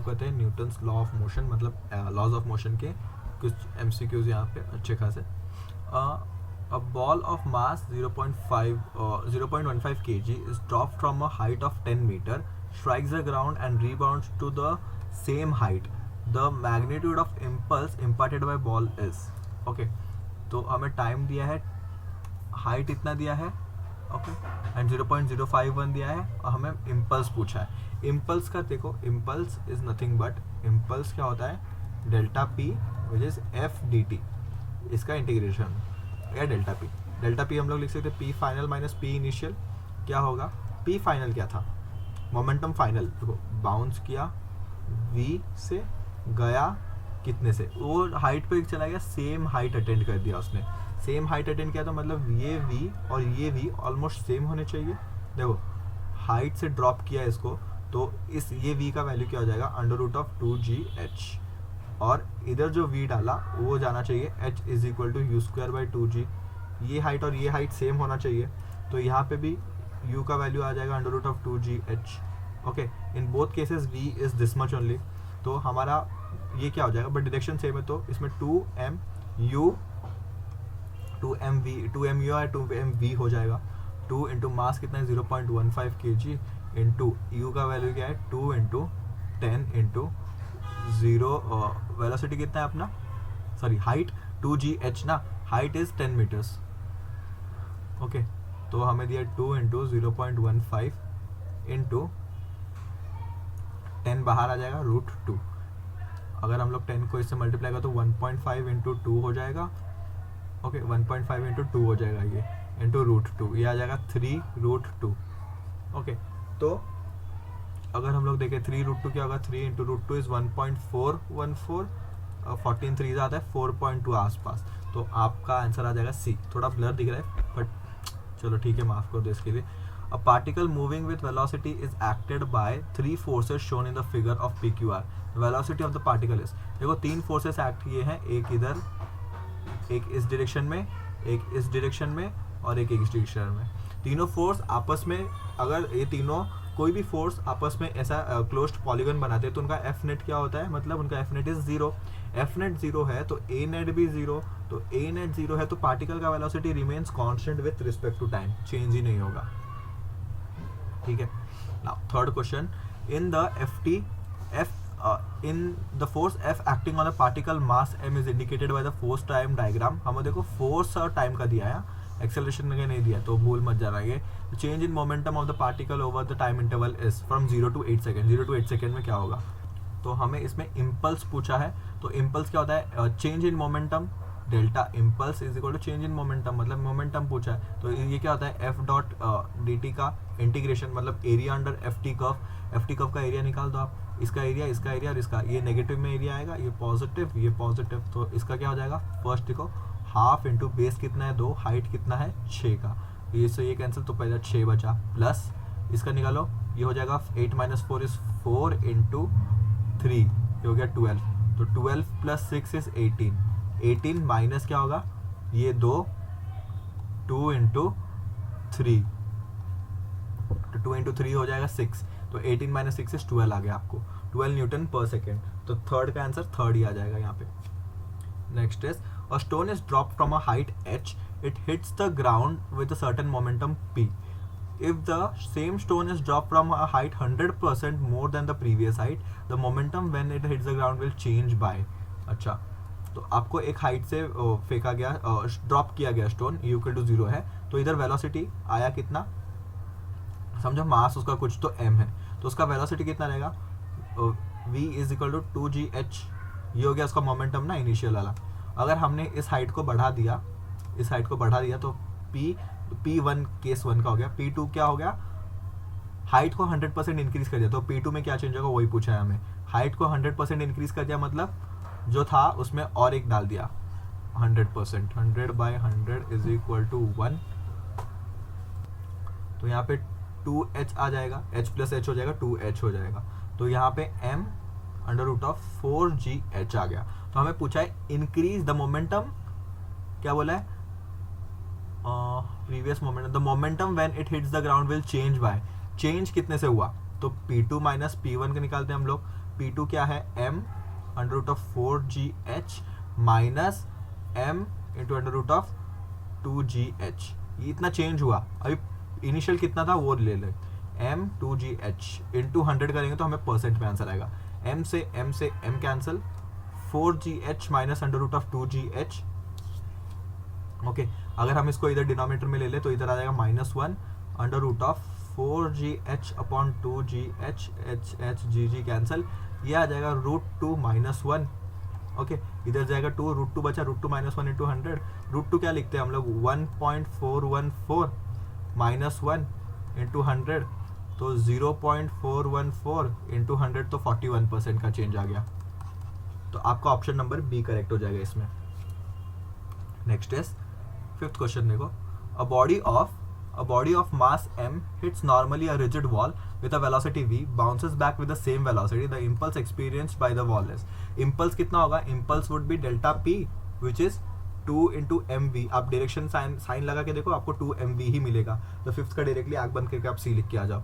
कहते हैं Newton's law of motion, मतलब लॉज ऑफ मोशन के कुछ MCQs यहाँ पे अच्छे खासे। A ball of mass 0.15 kg is dropped from a height of 10 meter, strikes the ground and rebounds to the same height. The magnitude of impulse imparted by ball is, okay, तो हमें time दिया है, height इतना दिया है, okay, and 0.051 दिया है और हमें इम्पल्स पूछा है। इम्पल्स का देखो, impulse is nothing but, impulse क्या होता है, delta P which is F D T, इसका इंटीग्रेशन या डेल्टा पी हम लोग लिख सकते हैं P final minus P initial. क्या होगा, पी फाइनल क्या था, मोमेंटम फाइनल, देखो बाउंस किया वी से, गया कितने से, वो हाइट पे चला गया, सेम हाइट अटेंड कर दिया उसने, सेम हाइट अटेंड किया, तो मतलब ये वी और ये वी ऑलमोस्ट सेम होने चाहिए। देखो हाइट से ड्रॉप किया इसको, तो इस ये वी का वैल्यू क्या हो जाएगा, अंडर रूट ऑफ 2gh, और इधर जो v डाला वो जाना चाहिए h is equal to U square by 2g। ये हाइट और ये हाइट सेम होना चाहिए, तो यहाँ पे भी u का वैल्यू आ जाएगा under root of 2gh। Okay, in both cases v is this much only, तो हमारा ये क्या हो जाएगा, बट डायरेक्शन सेम है, तो इसमें 2mu और 2mv हो जाएगा। 2 इंटू मास कितना है 0.15 kg, इंटू यू का वैल्यू क्या है 2 इंटू 10 इंटू 0, वेलोसिटी कितना है अपना, सॉरी हाइट 2gh ना, हाइट इज 10 मीटर्स। ओके, तो हमें दिया 2 इंटू 0.15 इंटू 10 बाहर आ जाएगा √2। अगर हम लोग 10 को इससे मल्टीप्लाई करें तो 1.5 इंटू 2 हो जाएगा। ओके, 1.5 इंटू 2 हो जाएगा ये, इंटू √2, ये आ जाएगा 3√2। ओके, तो अगर हम लोग देखें 3√2 क्या होगा, 3 इंटू √2 इज 1.414, 14 3 आता है 4.2 आसपास, तो आपका आंसर आ जाएगा सी। थोड़ा ब्लर दिख रहा है बट चलो ठीक है, माफ कर दो इसके लिए। A particle moving with velocity is acted by 3 forces shown in the figure of PQR। Velocity of the particle is, देखो 3 फोर्सेस एक्ट किए हैं, एक इधर, एक इस डायरेक्शन में, एक इस डायरेक्शन में और एक इस डायरेक्शन में। तीनों फोर्स आपस में, अगर ये तीनों कोई भी फोर्स आपस में ऐसा क्लोज्ड पॉलीगन बनाते हैं तो उनका एफ नेट क्या होता है, मतलब उनका F net is 0। F net 0 है तो ए नेट भी 0, तो ए नेट 0 है तो पार्टिकल का velocity remains constant with respect to time, change ही नहीं होगा। ठीक है, now third question, in the in the force F acting on a particle mass m is indicated by the force time diagram। हमें देखो force और time का दिया है, एक्सेलरेशन का नहीं दिया, तो भूल मत जाना। ये change in momentum of the particle over the time interval is from 0 to 8 second. 0 to 8 second में क्या होगा, तो हमें इसमें इम्पल्स पूछा है, तो इम्पल्स क्या होता है, change in momentum, delta impulse is equal to change in momentum, मतलब मोमेंटम पूछा है, तो ये क्या होता है, एफ डॉट डी टी का इंटीग्रेशन, मतलब area under F T curve का एरिया निकाल दो आप, इसका एरिया और इसका, ये नेगेटिव में एरिया आएगा, ये पॉजिटिव, तो इसका क्या हो जाएगा, फर्स्ट देखो हाफ इंटू बेस कितना है 2, हाइट कितना है 6 का, ये से ये कैंसिल, तो पहले 6 बचा, प्लस इसका निकालो, ये हो जाएगा 8 - 4 इज 4 इंटू 3, ये हो गया 12, तो 12 + 6 इज 18 माइनस क्या होगा, ये 2 इंटू 3, तो 2 इंटू 3 हो जाएगा 6, तो 18 - 6 इज 12 आ गया आपको, 12 न्यूटन पर सेकेंड, तो थर्ड का आंसर थर्ड ही आ जाएगा यहाँ पे। Next is, a stone is dropped from a height h, it hits the ground with a certain momentum p. If the same stone is dropped from a height 100% more than the previous height, the momentum when it hits the ground will change by। अच्छा, तो आपको एक height से फेंका गया, drop किया गया stone, u equal to 0 है, तो इधर वेलोसिटी आया कितना, समझो मास उसका कुछ तो m है, तो उसका वेलोसिटी कितना रहेगा, v is equal to 2gh, ये हो गया उसका मोमेंटम ना, इनिशियल वाला। अगर हमने इस हाइट को बढ़ा दिया, तो P1 केस 1 का हो गया, P2 क्या हो गया, हाइट को 100% इंक्रीज कर दिया, तो P2 में क्या चेंज होगा वही पूछा है हमें, हाइट को 100% इंक्रीज कर दिया, मतलब जो था उसमें और एक डाल दिया 100%, 100/100 इज इक्वल टू 1, तो यहाँ पे 2h आ जाएगा, h + h हो जाएगा 2h हो जाएगा, तो यहाँ पे m √4gh आ गया। तो हमें पूछा है इंक्रीज द मोमेंटम, क्या बोला है, previous momentum, the momentum when it hits the ground will change bye, change कितने से हुआ, तो P2 माइनस P1 का निकालते हैं हम लोग। P2 क्या है, m under root of 4GH minus m into under root of 2GH। ये इतना चेंज हुआ, अभी इनिशियल कितना था वो ले ले, m 2GH इंटू 100 करेंगे तो हमें परसेंट में आंसर आएगा। m से m cancel, 4GH minus under root of 2GH। Okay, अगर हम इसको इधर डिनोमिनेटर में ले ले तो इधर आ जाएगा -1 under root of 4GH upon 2GH, h g cancel, ये आ जाएगा √2 -1। ओके, इधर जाएगा 2, √2 बचा, √2 -1 इंटू 100। √2 क्या लिखते हैं हम लोग, 1.414 -1 इंटू 100, तो 0.414 इंटू 100, तो 41% का चेंज आ गया। तो आपका ऑप्शन नंबर बी करेक्ट हो जाएगा इसमें। नेक्स्ट इज 5th क्वेश्चन देखो, a body of mass m hits normally a rigid wall with a velocity v, bounces back with the same velocity, the impulse experienced by the wall is। impulse कितना होगा, impulse would be delta p which is 2 into mv। आप direction sign लगा के देखो, आपको 2 mv ही मिलेगा। तो 5th का डायरेक्टली आग बंद करके आप सी लिख के आ जाओ।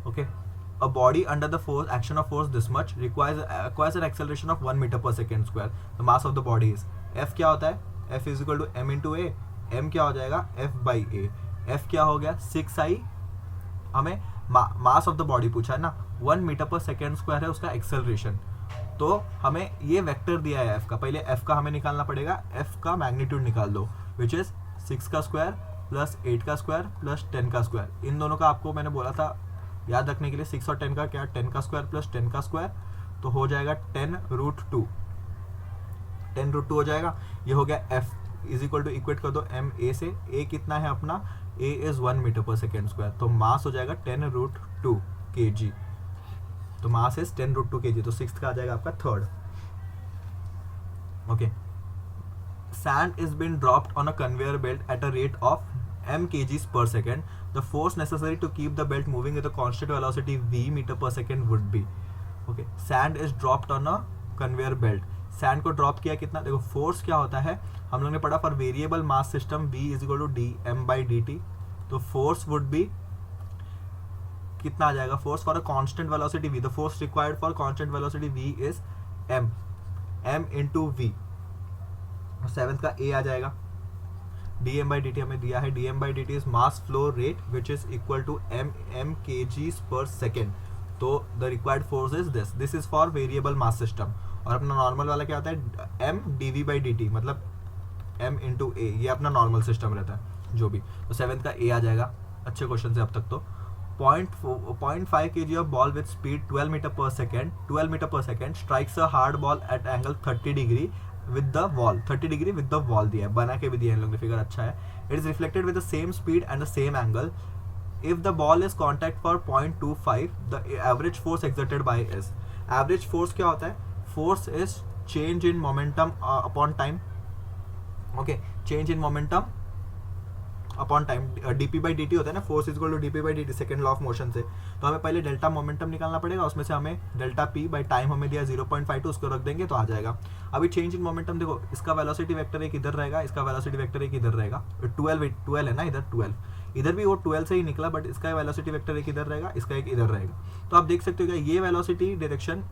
Okay, a body under the force action of force this much requires an acceleration of 1 meter per second square, the mass of the body is। f क्या होता है, f is equal to m into a, m क्या हो जाएगा, f by a। f क्या हो गया, 6i, हमें मास ऑफ द बॉडी पूछा है ना, 1 मीटर पर सेकेंड स्क्वायर है उसका एक्सेलरेशन। तो हमें ये वेक्टर दिया है f का, पहले f का हमें निकालना पड़ेगा, f का मैग्नीट्यूड निकाल दो, विच इज 6 का स्क्वायर प्लस 8 का स्क्वायर प्लस 10 का स्क्वायर। इन दोनों का आपको मैंने बोला था याद रखने के लिए, 6 और 10 का क्या, 10 का स्क्वायर प्लस 10 का स्क्वायर, तो हो जाएगा 10√2, 10√2 हो जाएगा। ये हो गया f is equal to, equate कर दो m a से, a कितना है अपना, a इज 1 मीटर पर सेकेंड स्क्वायर, तो मास हो जाएगा 10√2 kg, तो मास इज 10√2 kg, तो 6th का आ जाएगा आपका 3rd। Okay, sand is being dropped on a conveyor belt at a rate of m kgs per second, the force necessary to keep the belt moving with a constant velocity v meter per second would be। okay, sand is dropped on a conveyor belt, sand को drop किया कितना, देखो force क्या होता है हम लोग ने पढ़ा, for variable mass system v is equal to dm/dt, तो फोर्स वुड बी कितना आ जाएगा, force for a constant velocity v, the force required for constant velocity v is m into v। 7th का a आ जाएगा, dm/dt हमें दिया है, dm/dt is mass flow rate which is equal to m kgs per second, तो the required force is this is for variable mass system. और अपना normal वाला क्या होता है, m dv/dt, मतलब m इंटू a, ये अपना नॉर्मल सिस्टम रहता है जो भी। तो 7th का a आ जाएगा। अच्छे क्वेश्चन है अब तक तो। 0.5 kg of ball with speed 12 meter per second strikes a hard ball at angle 30 degree with the wall, 30 degree with the wall दिया है, बना के भी दिया है इन लोग ने, फिगर अच्छा है। It is reflected with the same speed and the same angle. If the ball is contact for 0.25, the average force exerted by is। Average force क्या होता है, force is change in momentum upon time। okay, change in momentum upon time, dp/dt होता है ना, force is equal to dp/dt, second law of motion से। तो हमें पहले डेल्टा मोमेंटम निकालना पड़ेगा, उसमें से हमें डेल्टा p बाई टाइम हमें दिया 0.52, उसको रख देंगे तो आ जाएगा। अभी चेंज इन मोमेंटम देखो, इसका वेलोसिटी वेक्टर एक इधर रहेगा, इसका वेलोसिटी वेक्टर एक इधर रहेगा, 12 है ना, इधर 12, इधर भी वो 12 से ही निकला, बट इसका वेलोसिटी वेक्टर एक इधर रहेगा, इसका एक इधर रहेगा। तो आप देख सकते हो कि ये वेलोसिटी डायरेक्शन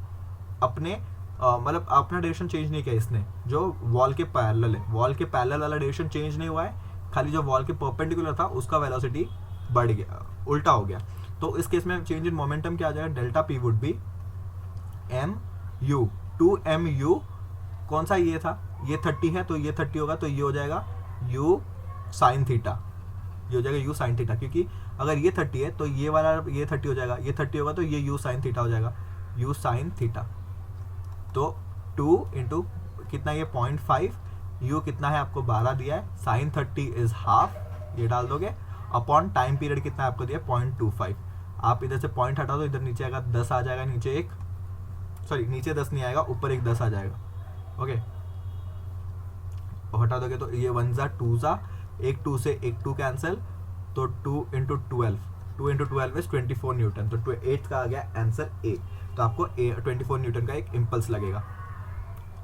अपने मतलब अपना डायरेक्शन चेंज नहीं किया इसने, जो वॉल के पैरेलल है, वॉल के पैरेलल वाला डायरेक्शन चेंज नहीं हुआ है, खाली जो वॉल के परपेंडिकुलर था उसका वेलोसिटी बढ़ गया, उल्टा हो गया। तो इस केस में चेंज इन मोमेंटम क्या आ जाएगा, delta P would be M U, 2mu, कौन सा ये था, ये 30 है तो ये 30 होगा, तो ये हो जाएगा u साइन थीटा, ये हो जाएगा u साइन थीटा, क्योंकि अगर ये 30 है तो ये वाला ये 30 हो जाएगा, ये 30 होगा तो ये u साइन थीटा हो जाएगा, u साइन थीटा। तो 2 इंटू कितना, ये 0.5, u कितना है आपको 12 दिया है, साइन 30 इज हाफ, ये डाल दोगे, अपॉन टाइम पीरियड कितना आपको दिया 0.25। आप इधर से पॉइंट हटा दो, इधर नीचे आएगा 10 आ जाएगा, नीचे एक, सॉरी नीचे 10 नहीं आएगा, ऊपर एक 10 आ जाएगा। ओके, हटा दोगे तो ये 1 जा 2 जा, एक 2 से एक 2 कैंसिल, तो 2 इंटू 12, 2 इंटू 12 इज 24 न्यूटन, तो 8 का आ गया आंसर ए। तो आपको 24 न्यूटन का एक इम्पल्स लगेगा।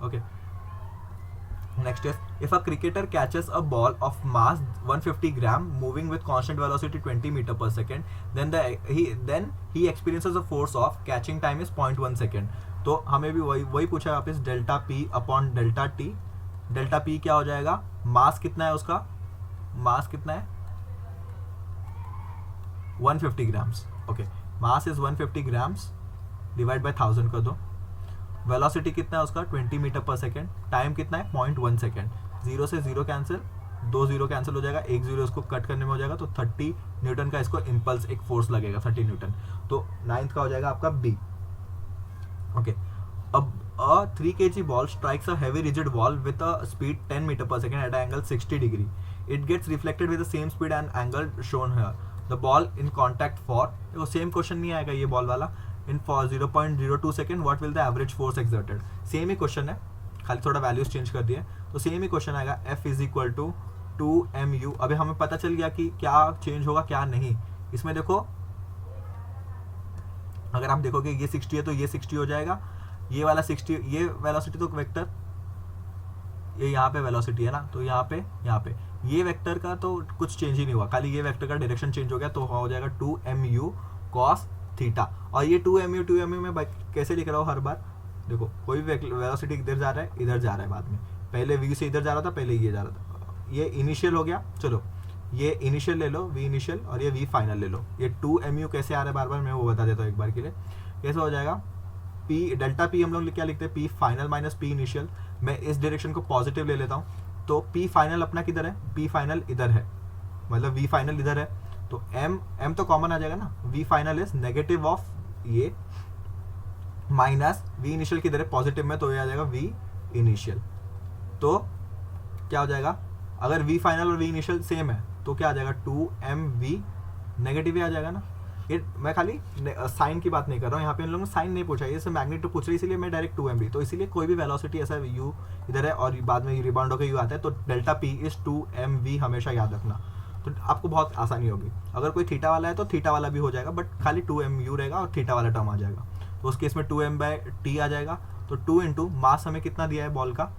Okay, Next is, if a cricketer catches a ball of mass 150 gram moving with constant velocity 20 meter per second, then he experiences a force of catching time is 0.1 second. तो हमें भी वही पूछा है वापस, delta P upon delta T. Delta P क्या हो जाएगा, मास कितना है उसका, मास कितना है 150 grams. Okay, mass is 150 grams, divide by 1000 कर दो. वेलोसिटी कितना है उसका 20 मीटर पर सेकेंड. टाइम कितना है 0.1 सेकेंड. 0 से 0 कैंसिल, 2 0 कैंसिल हो जाएगा, 1 0 इसको कट करने में हो जाएगा, तो 30 न्यूटन का इसको इम्पल्स एक फोर्स लगेगा 30 न्यूटन. तो 9th का हो जाएगा आपका बी. ओके, अब a 3 kg ball strikes a heavy rigid wall with a speed 10 meter per second at an angle 60 degree. It gets reflected with the same speed and angle shown here. The ball in contact for, वो same question नहीं आएगा ये ball वाला, in for 0.02 second what will the average force exerted. Same ही question है, खाली थोड़ा values change कर दिए, तो सेम ही क्वेश्चन आएगा. F is equal to 2mu. अभी हमें पता चल गया कि क्या चेंज होगा क्या नहीं. इसमें देखो, अगर आप देखोगे ये 60 है तो ये 60 हो जाएगा, ये वाला 60, ये वेलोसिटी तो वेक्टर, ये यहाँ पे वेलोसिटी है ना, तो यहाँ पे ये वेक्टर का तो कुछ चेंज ही नहीं हुआ, खाली ये वेक्टर का डायरेक्शन चेंज हो गया, तो हो जाएगा 2mu cos थीटा. और ये 2mu में कैसे लिख रहा हूँ हर बार, देखो कोई भी वेलोसिटी इधर जा रहा है, इधर जा रहा है, बाद में पहले v से इधर जा रहा था, पहले ये जा रहा था, ये इनिशियल हो गया. चलो ये इनिशियल ले लो, v इनिशियल, और ये v फाइनल ले लो. ये 2mu कैसे आ रहा है बार बार मैं वो बता देता हूँ एक बार के लिए. कैसे हो जाएगा, P डेल्टा P हम लोग क्या लिखते हैं, P final minus P initial. मैं इस डायरेक्शन को पॉजिटिव ले लेता हूँ, तो P फाइनल अपना किधर है, P फाइनल इधर है, मतलब V फाइनल इधर है, तो M तो कॉमन आ जाएगा ना. V final is negative of ये माइनस V इनिशियल किधर है, पॉजिटिव में, तो ये आ जाएगा V इनिशियल. तो क्या हो जाएगा, अगर V फाइनल और V इनिशियल सेम है तो क्या आ जाएगा 2mv, नेगेटिव ही आ जाएगा ना. ये मैं खाली साइन की बात नहीं कर रहा हूँ, यहाँ पे इन लोगों ने साइन नहीं पूछा, ये सब मैग्नीट्यूड पूछ रही है, इसीलिए मैं डायरेक्ट 2mv. तो इसीलिए कोई भी वेलोसिटी ऐसा u इधर है और बाद में रिबाउंड होकर u आता है, तो डेल्टा p इज 2mv हमेशा याद रखना, तो आपको बहुत आसानी होगी. अगर कोई थीटा वाला है तो थीटा वाला भी हो जाएगा, बट खाली 2mu रहेगा और थीटा वाला टर्म आ जाएगा, तो उस केस में 2m/t आ जाएगा. तो 2 इंटू मास हमें कितना दिया है बॉल का,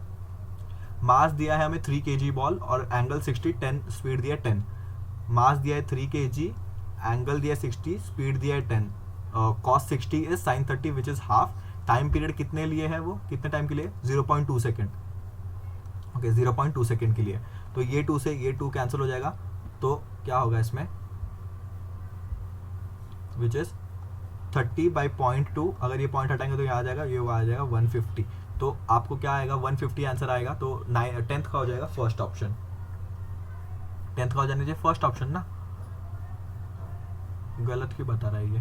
मास दिया है हमें 3 kg बॉल और एंगल 60, 10 स्पीड दिया है 10. मास दिया है 3 kg, एंगल दिया है 60, स्पीड दिया है 10. cos 60 is sin 30 which is half. Time period कितने लिए है, वो कितने टाइम के लिए, 0.2 सेकेंड. ओके, 0.2 सेकेंड के लिए. तो ये 2 से ये 2 कैंसिल हो जाएगा, तो क्या होगा इसमें, विच इज 30/0.2. अगर ये पॉइंट हटाएंगे तो यहाँ आ जाएगा, ये आ जाएगा 150. तो आपको क्या आएगा, 150 आंसर आएगा. तो 10th का हो जाएगा फर्स्ट ऑप्शन, 10th का हो जाना चाहिए फर्स्ट ऑप्शन ना. गलत क्यों बता रहा है ये,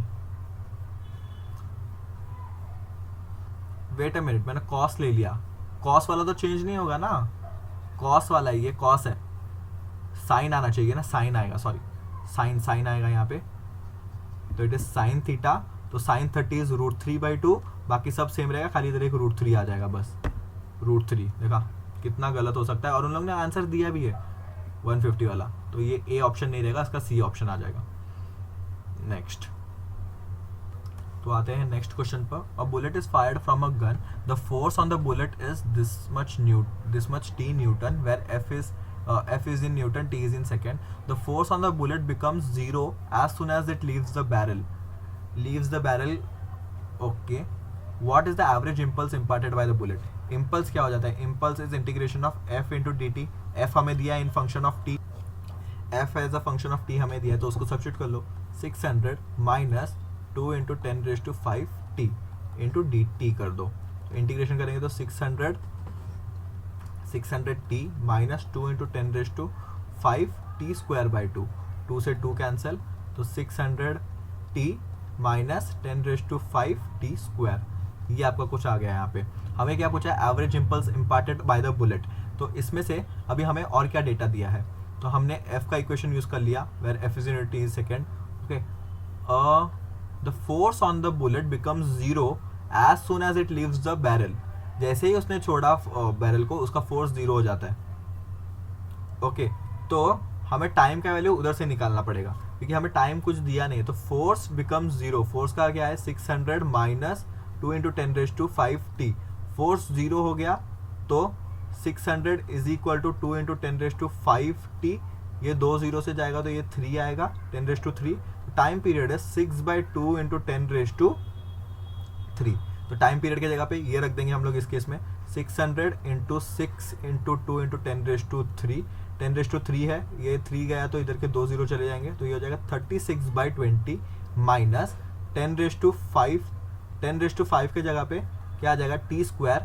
वेट अ मिनट, मैंने कॉस ले लिया, कॉस वाला तो चेंज नहीं होगा ना, कॉस वाला है, ये कॉस है, साइन आना चाहिए ना, साइन आएगा, सॉरी साइन आएगा यहाँ पे, तो इट इज साइन थीटा. तो साइन 30 इज √3/2, बाकी सब सेम रहेगा, खाली इधर एक √3 आ जाएगा बस, √3. देखा कितना गलत हो सकता है, और उन लोगों ने आंसर दिया भी है 150 वाला, तो ये ए ऑप्शन नहीं रहेगा, इसका सी ऑप्शन आ जाएगा. नेक्स्ट, तो आते हैं नेक्स्ट क्वेश्चन पर. A bullet is fired from a gun, the force on the bullet is this much T newton, where F is in Newton, T is in second. The force on the bullet becomes 0 as soon as it leaves the barrel. Okay. What is the average impulse imparted by the bullet? Impulse क्या हो जाता है, impulse is integration of F into dt. F हमें दिया है in function of t, F as a function of t हमें दिया है, तो उसको सब्स्टिट्यूट कर लो. 600 minus 2 into 10⁵ t into dt कर दो. इंटीग्रेशन करेंगे तो 600t minus 2 into 10⁵ t square/2. 2 से 2 कैंसिल, तो 600t minus 10⁵ t square. ये आपका कुछ आ गया यहाँ पे. हमें क्या पूछा है, average impulse imparted by the bullet. तो इसमें से अभी हमें और क्या डेटा दिया है, तो हमने f का इक्वेशन यूज कर लिया, where f is in t is second. Okay, the force on the bullet becomes 0 as soon as it leaves the barrel. जैसे ही उसने छोड़ा बैरल को, उसका फोर्स 0 हो जाता है. ओके, तो हमें टाइम का वैल्यू उधर से निकालना पड़ेगा, क्योंकि हमें टाइम कुछ दिया नहीं है. तो फोर्स बिकम्स 0, फोर्स का क्या है 600 minus 2 into 10⁵ t. फोर्स 0 हो गया, तो 600 इज इक्वल टू 2 इंटू 10⁵ ये 2 0 से जाएगा तो ये 3 आएगा 10⁵। टाइम पीरियड है 6/2 इंटू 10⁵। तो टाइम पीरियड की जगह पे ये रख देंगे हम लोग इस केस में 600 इंटू 6 इंटू 2 इंटू 10⁵। 10⁵ है, ये 3 गया तो इधर के 2 0 चले जाएंगे तो ये हो जाएगा 36/20 माइनस 10⁵। 10⁵ के जगह पे क्या आ जाएगा टी स्क्वायर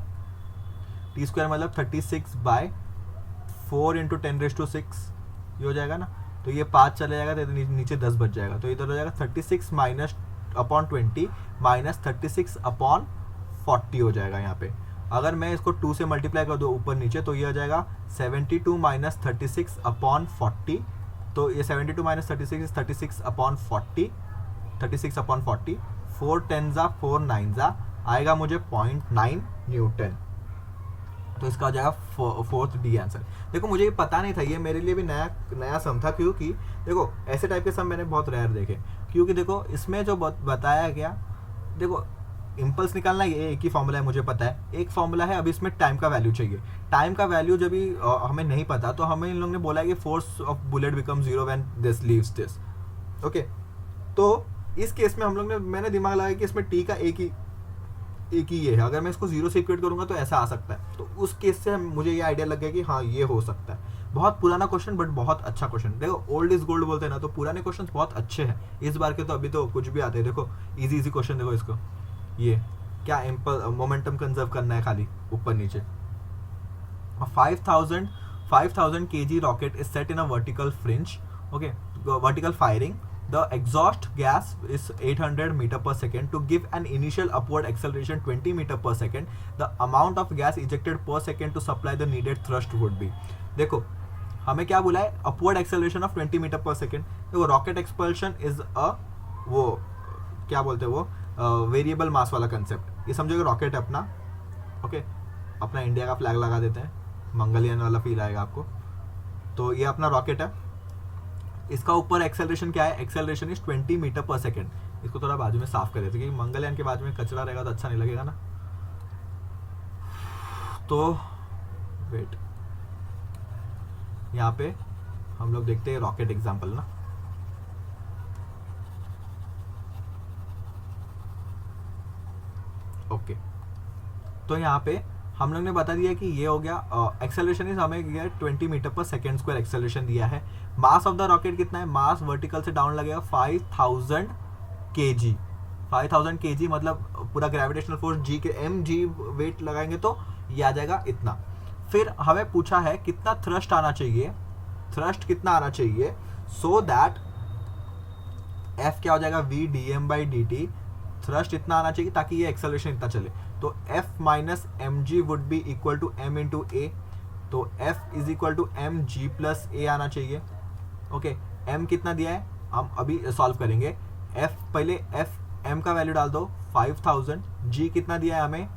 मतलब 36/4 इंटू 10⁵, ये हो जाएगा ना। तो ये 5 चले जाएगा तो नीचे 10 बच जाएगा तो इधर हो जाएगा 36 माइनस अपॉन 20 माइनस 36/40 हो जाएगा यहाँ पे। अगर मैं इसको 2 से मल्टीप्लाई कर दूँ ऊपर नीचे तो ये हो जाएगा 72 माइनस 36/40। तो ये 72 माइनस 36 36/40 36/40 4 10 4 9 आएगा मुझे 0.9 न्यूटन। तो इसका हो जाएगा फोर्थ डी आंसर। देखो मुझे ये पता नहीं था, ये मेरे लिए भी नया सम था, क्योंकि देखो ऐसे टाइप के सम मैंने बहुत रेयर देखे। क्योंकि देखो इसमें जो बताया गया, देखो इम्पल्स निकालना ये एक ही फॉर्मूला है मुझे पता है, एक फॉर्मूला है। अभी इसमें टाइम का वैल्यू चाहिए। टाइम का वैल्यू जब भी हमें नहीं पता तो हमें इन लोगों ने बोला है कि force of bullet become 0 when this leaves this. Okay, तो इस केस में हम लोग ने मैंने दिमाग लगाया कि इसमें टी का एक ही ये है। अगर मैं इसको 0 से इक्वेट करूंगा तो ऐसा आ सकता है। तो उस केस से मुझे ये आइडिया लग गया कि हाँ ये हो सकता है। बहुत पुराना क्वेश्चन बट बहुत अच्छा क्वेश्चन। देखो ओल्ड इज गोल्ड बोलते हैं ना, तो पुराने क्वेश्चन बहुत अच्छे हैं। इस बार के तो अभी तो कुछ भी आते हैं। देखो इजी क्वेश्चन, देखो इसको, ये क्या मोमेंटम कंजर्व करना है खाली ऊपर नीचे। 5000 kg rocket is set in a vertical fringe, okay, vertical firing. The exhaust gas is 800 meter per second. To give an initial upward acceleration 20 meter per second, the amount of gas ejected per second to supply the needed thrust would be. देखो हमें क्या बोला है, upward acceleration of 20 meter per second. देखो rocket expulsion is a वो क्या बोलते हैं वो वेरिएबल मास वाला कंसेप्ट। ये समझो कि रॉकेट है अपना, ओके, अपना इंडिया का फ्लैग लगा देते हैं, मंगलयान वाला फील आएगा आपको। तो ये अपना रॉकेट है, इसका ऊपर एक्सेलरेशन क्या है, एक्सेलरेशन इज 20 मीटर पर सेकेंड। इसको थोड़ा बाजू में साफ कर देते क्योंकि मंगलयान के बाजू में कचरा रहेगा तो अच्छा नहीं लगेगा ना। तो वेट, यहाँ पे हम लोग देखते हैं रॉकेट एग्जाम्पल ना। ओके, तो यहाँ पे हम लोग ने बता दिया कि ये हो गया एक्सेलरेशन इज हमें 20 मीटर पर सेकेंड स्क्वायर एक्सेलरेशन दिया है। मास ऑफ द रॉकेट कितना है, मास वर्टिकल से डाउन लगेगा 5000 kg। 5000 kg मतलब पूरा ग्रेविटेशनल फोर्स जी के mg वेट लगाएंगे तो ये आ जाएगा इतना। फिर हमें पूछा है कितना थ्रस्ट आना चाहिए, थ्रस्ट कितना आना चाहिए, सो दैट F क्या हो जाएगा v dm/dt। थ्रस्ट इतना आना चाहिए ताकि ये एक्सेलरेशन इतना चले। तो F minus M G would be equal to m into A. तो F is equal to M G plus A आना चाहिए। ओके, m कितना दिया है हम अभी सॉल्व करेंगे। F पहले F m का वैल्यू डाल दो 5000, g कितना दिया है हमें,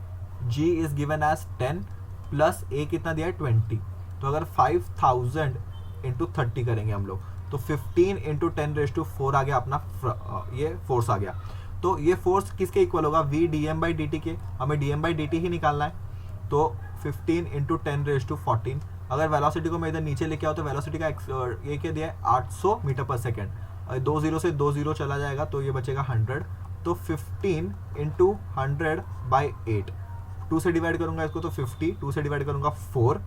g is given as 10 plus a कितना दिया है 20। तो अगर 5000 इंटू 30 करेंगे हम लोग तो 15 इंटू 10⁴ आ गया अपना, ये फोर्स आ गया। तो ये फोर्स किसके इक्वल होगा, v dm/dt के। हमें dm/dt ही निकालना है। तो 15 इंटू 10⁴। अगर वेलोसिटी को मैं इधर नीचे लेके आओ तो वेलोसिटी का ये क्या दिया है 800 मीटर पर सेकेंड। 2 0 से 2 0 चला जाएगा तो ये बचेगा 100। तो 15 इंटू 100/8। 2 से डिवाइड करूंगा इसको तो 50, 2 से डिवाइड करूंगा 4।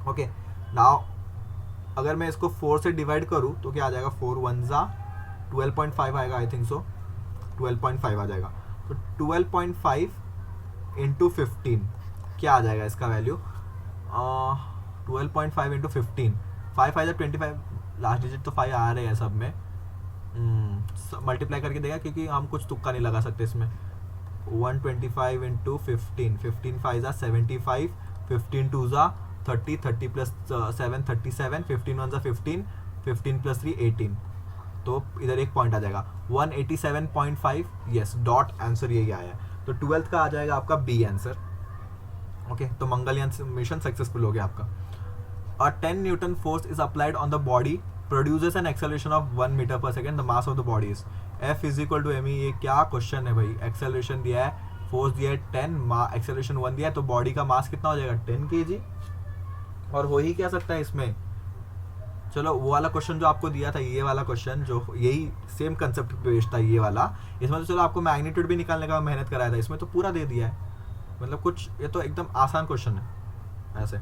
ओके, नाउ अगर मैं इसको 4 से डिवाइड करूं तो क्या आ जाएगा, 4 1 12.5 आएगा, आई थिंक सो 12.5 आ जाएगा। तो 12.5 इंटू 15 क्या आ जाएगा इसका वैल्यू, 12.5 इंटू 15, 5 5 25, लास्ट डिजिट तो 5 आ रहे हैं सब में। मल्टीप्लाई करके देगा क्योंकि हम कुछ तुक्का नहीं लगा सकते इसमें। 125 इंटू 15, 15 5 75, 15 2 30, 30 प्लस 7 37, 15 1 15, 15 प्लस 3 18। तो इधर एक पॉइंट आ जाएगा 187.5। यस, डॉट आंसर यही आया है। तो 12th का आ जाएगा आपका बी आंसर। ओके, तो मंगलयान मिशन सक्सेसफुल हो गया आपका। A 10 Newton force is applied on the body, produces an acceleration of 1 meter per second. The mass of the body is F is equal to me। ये क्या question है भाई, acceleration दिया है फोर्स दिया है 10, एक्सेलरेशन 1 दिया है, तो बॉडी का मास कितना हो जाएगा 10 kg। और हो ही क्या सकता है इसमें, चलो वो वाला क्वेश्चन जो आपको दिया था, ये वाला क्वेश्चन जो यही सेम कंसेप्ट बेस्ड था ये वाला, इसमें तो चलो आपको मैग्नीट्यूड भी निकालने का मेहनत कराया था, इसमें तो पूरा दे दिया है। मतलब कुछ ये तो एकदम आसान क्वेश्चन है ऐसे।